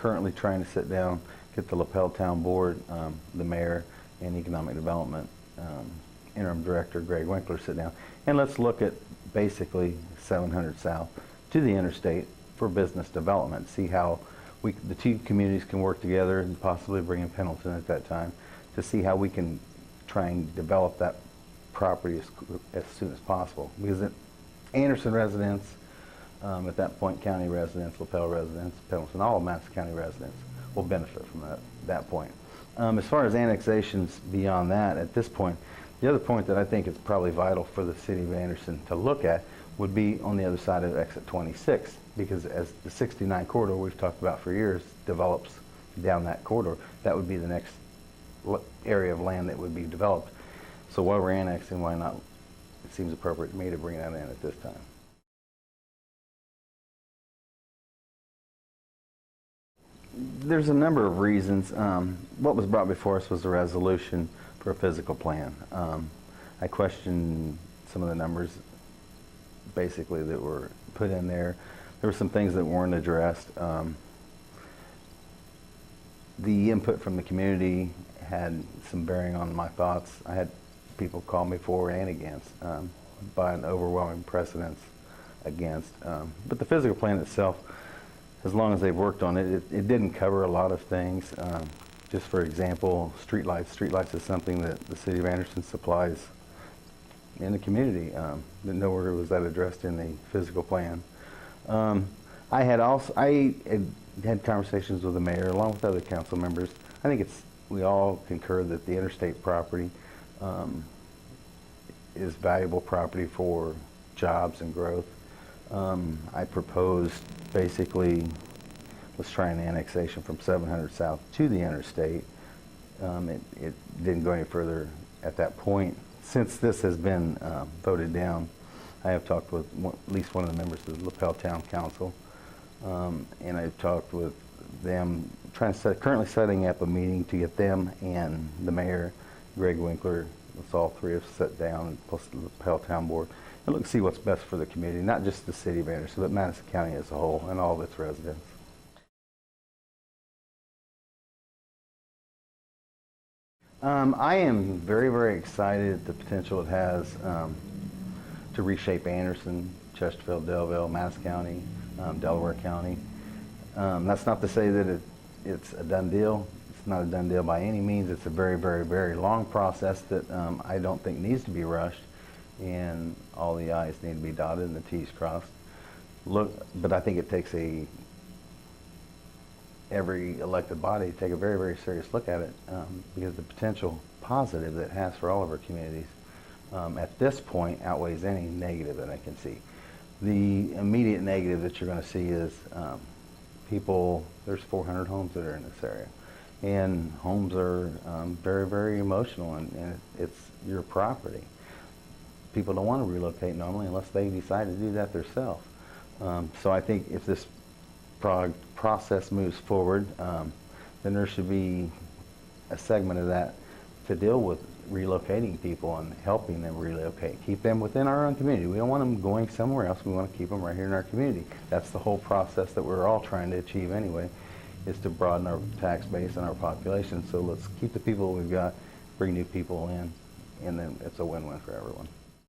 currently trying to sit down, get the LaPel Town Board, the mayor, and Economic Development Interim Director Greg Winkler sit down, and let's look at basically 700 South to the interstate for business development. See how the two communities can work together, and possibly bring in Pendleton at that time, to see how we can try and develop that property as soon as possible. Because Anderson residents, at that point county residents, LaPel residents, Pendleton, all of Madison County residents will benefit from that point. As far as annexations beyond that, at this point, the other point that I think is probably vital for the city of Anderson to look at would be on the other side of exit 26, because as the 69 corridor we've talked about for years develops down that corridor, that would be the next area of land that would be developed. So while we're annexing, why not? It seems appropriate to me to bring that in at this time. There's a number of reasons. What was brought before us was a resolution for a physical plan. I questioned some of the numbers basically that were put in there. There were some things that weren't addressed. The input from the community had some bearing on my thoughts. I had people call me for and against, by an overwhelming precedence against. But the physical plan itself, as long as they've worked on it, it didn't cover a lot of things. Just for example, streetlights. Streetlights is something that the city of Anderson supplies in the community. Nowhere was that addressed in the physical plan. I had conversations with the mayor along with other council members. I think we all concur that the interstate property is valuable property for jobs and growth. I proposed basically let's try an annexation from 700 South to the interstate. It didn't go any further at that point. Since this has been voted down, I have talked with at least one of the members of the LaPel Town Council, and I've talked with them, currently setting up a meeting to get them and the mayor, Greg Winkler, let's all three of us sit down, plus the LaPel Town Board, and look and see what's best for the community, not just the city of Anderson, but Madison County as a whole and all of its residents. I am very, very excited at the potential it has to reshape Anderson, Chesterfield, Delville, Madison County, Delaware County. That's not to say that it's a done deal. It's not a done deal by any means. It's a very, very, very long process that I don't think needs to be rushed, and all the I's need to be dotted and the T's crossed. But I think it takes every elected body to take a very, very serious look at it, because the potential positive that it has for all of our communities at this point outweighs any negative that I can see. The immediate negative that you're going to see is there's 400 homes that are in this area, and homes are very, very emotional, and it's your property. People don't want to relocate normally unless they decide to do that themselves. So I think if this process moves forward, then there should be a segment of that to deal with relocating people and helping them relocate. Keep them within our own community. We don't want them going somewhere else. We want to keep them right here in our community. That's the whole process that we're all trying to achieve anyway, is to broaden our tax base and our population. So let's keep the people we've got, bring new people in, and then it's a win-win for everyone.